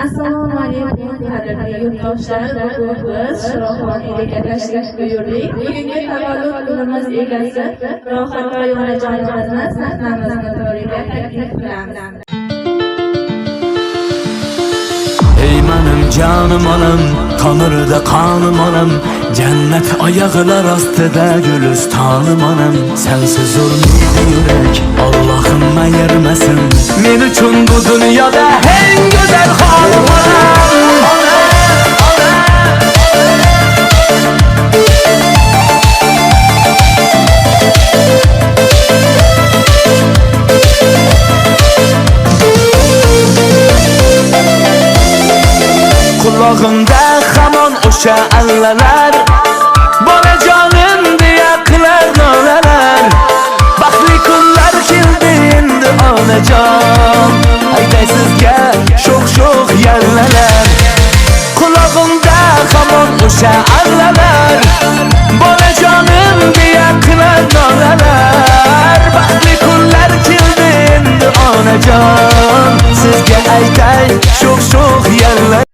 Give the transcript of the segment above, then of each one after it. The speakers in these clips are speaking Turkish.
Assalomu alaykum qadrli yurtdoshlar va biz Shiroxoniyga tashrif buyurdik. Bugungi tavallud kunimiz egasi Rohat Onajonimizni sahnamizni to'riga taklif qilamiz. Ey benim canım anam, kanırda kanım anam, cennet ayaklar astıda gülüstanım anam. Sensiz olmaydı yürek, Allah'ım ayırmasın. Men üçün bu dünyada en güzel hanım anam. Kulağımda hamon o'sha allalar, bolajonim deya qilar nolalar. Baxtli kunlar keldi endi onajon, aytay sizga sho'x yallalar. Kulağımda hamon o'sha allalar, bolajonim deya qilar nolalar. Baxtli kunlar keldi endi onajon, sizga aytay sho'x yallalar.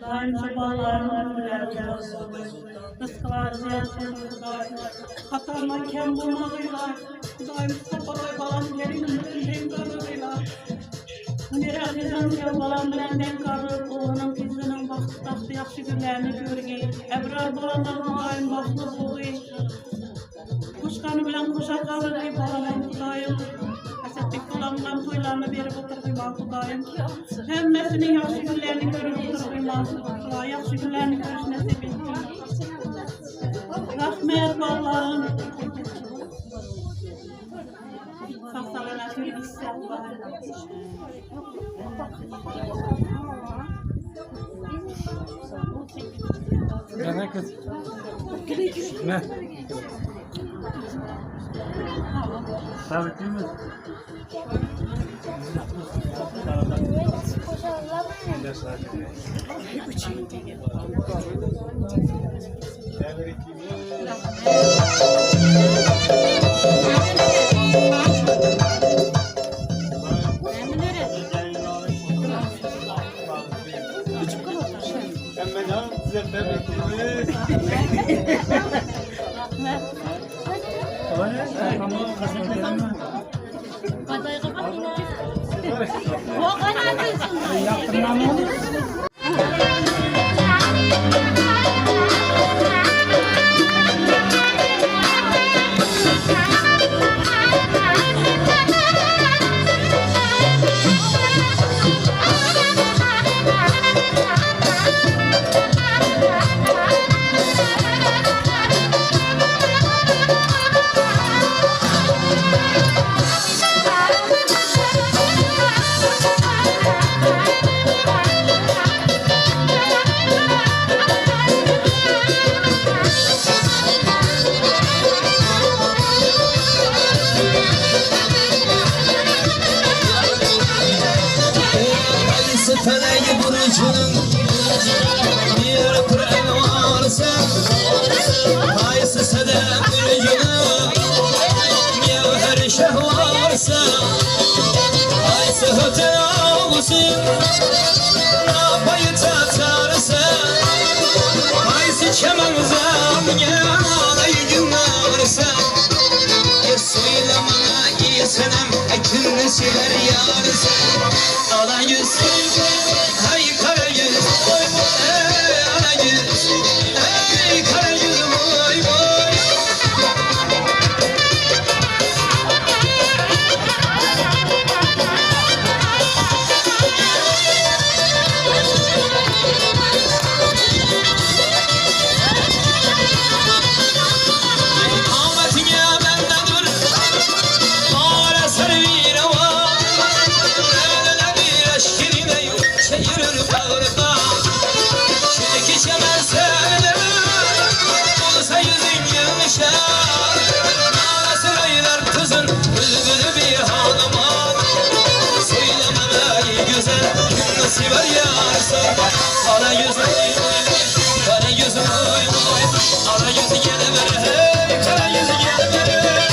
Daim sabahlarım rızkılarını yaşayan hatarından kem bulmadıylar. Daim kapalı balam yerin dengarıyla. Neredesin ki balam bilen dengarı, oğlanın kızının tahtı yaxşı günlerini görgey. Ebrar balamdan daim baklı boğuy. Kuşkanı bilen kuşak alır balamın daim. Hasettik balamdan toylarını verip oturduğuma Kudayım. Hemmesinin yaxşı günlerini görüp oturduğuma Kudayım. Yaxşı günlerini görüş nasip ettim. Rahmet Allah'ım. Sağsalana bir hissiyat var. Ne kız? Ne? Sabit değil mi? felek burcunun bir Kur'an varsa Kaysı sedef burcunun Mevher şeh varsa Kaysı höte ağusın Napayı tatarsa Kaysı çemen zamge Alayı gün varsa Söylemana iyi senem Ekimli siler yarısı Ala yüz Hey kara yüz Ala yüz Hey kara yüz Boy boy Siver yarsa Ara yüz Kara yüz Ara yüz gelemere Hey kara yüz gelemere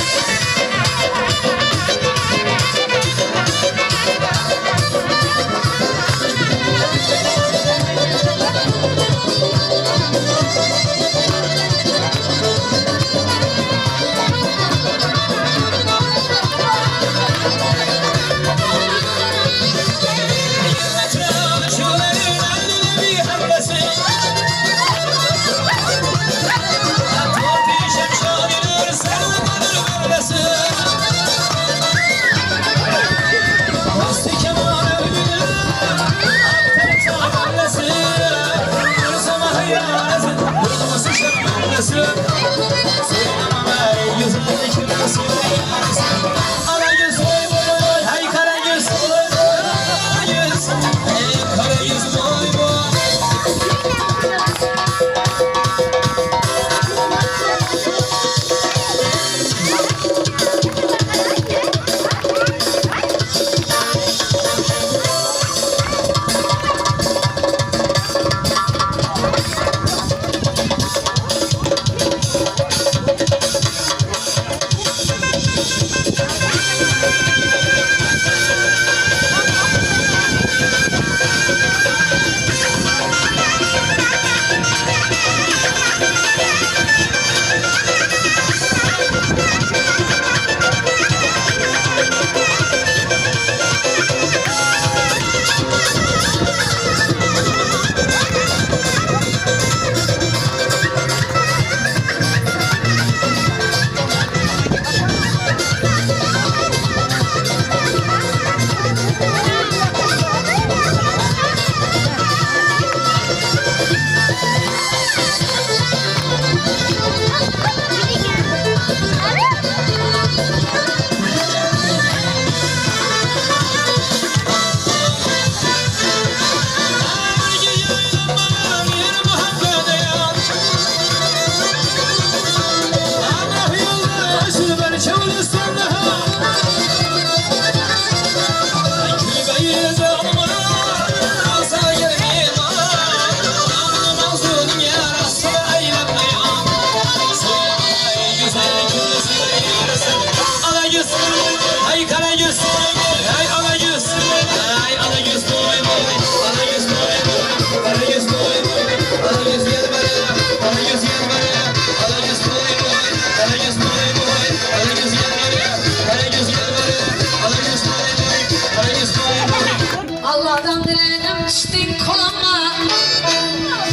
Allah'dan diledim düştün koluma,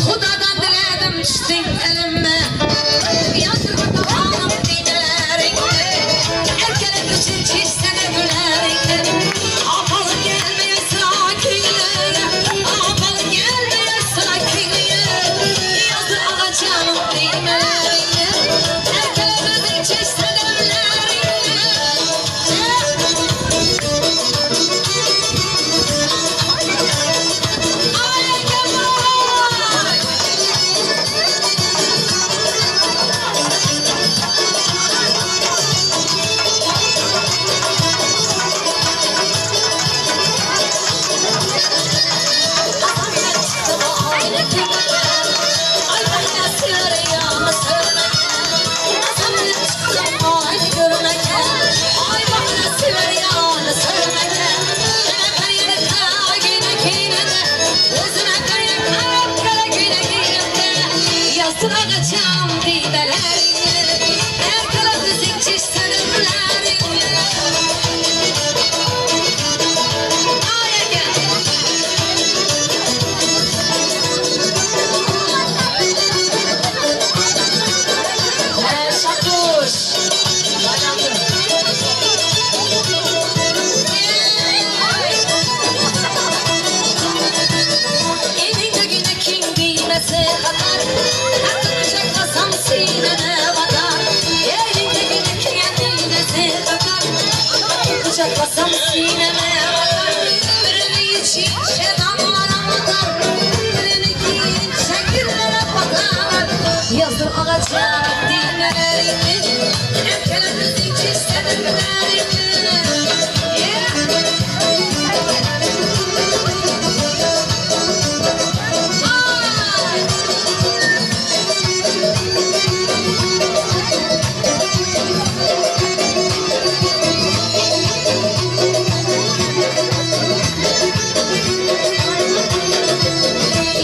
Hudadan diledim düştün elime. Yazıma tabanım dinlerimde, erkene düşün çizsene gülerimde. Apalı gelmeye sakinliğe, apalı gelmeye sakinliğe. Yazı alacağım dinlerimde, erkene düşün çizsene gülerimde. Yazdı ağacam dibelerini her tarafı zincir sarımlarını. Aya gel. Şakuş. Elinde güne kim bilmese kadar aklını çakmasam sineme bakar. Elinde güne kim bilmese kadar aklını çakmasam sineme bakar. Birini için şedanlara bakar, birini giyin şekillere bakar. Yazdır ağaçlar dinlerini, erkeler zincir sevenlerini.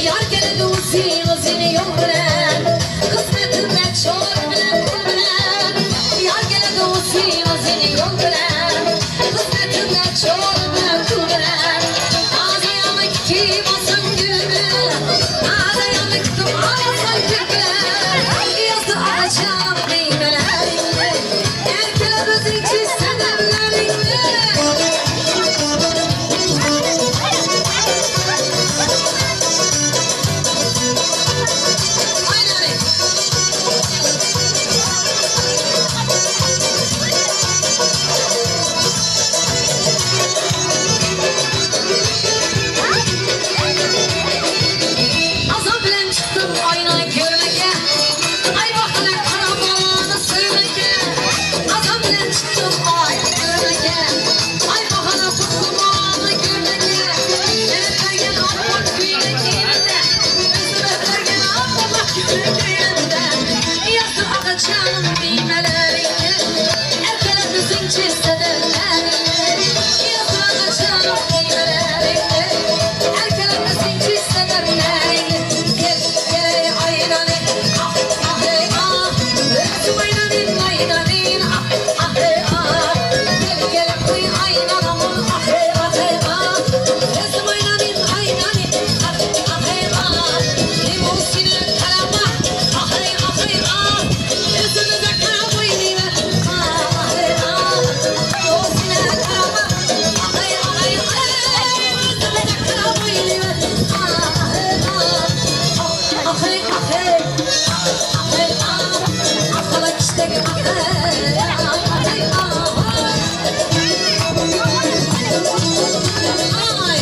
Yar geldi uzini yol bilen, kısmetimle çok bilen kul bilen. Yar geldi uzini yol bilen, kısmetimle çok bilen kul bilen. Ağzıya mekti basın gülü, ağzıya mektim ağzın gülüler. Yazdı ağacam meyvelerini, erkeler zincir sevenlerini. Azam bilen çıktım aynayı görmeye, ay bakana karabalanı sürmeye. Azam bilen çıktım aynayı görmeye, ay bakana kutlumanı görmeye. Öpergen almak güneşinde, özüm öpergen almak güneşinde. Yazdı ağacağım bilmelerini, erkeler zincir severlerini. Yazdı ağacağım bilmelerini, erkeler zincir severlerini. Gel gel aydanı, ah ah hey ah, özüm aydanın aydanın, ah ah hey ah. Gel gel kuy aydanamın, ah hey ah hey ah, özüm aydanın aydanı, ah ah hey ah. Limosine karama, ah hey ah hey ah, özümüze kara boynu ver, ah ah hey ah. Limosine karama, ah hey ah hey ah, özümüze kara boynu ver, ah ah hey ah. Ah hey ah hey, ah hey ah, akala işte ah hey, ah hey ah. Ay.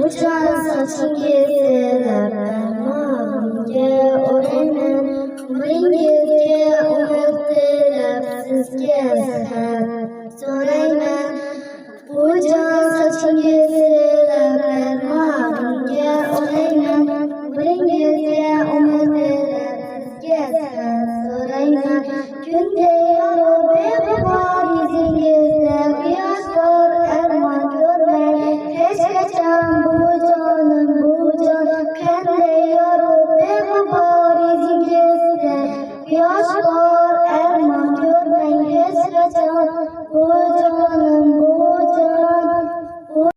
Uçan saçın kesilip maviye oranın rengi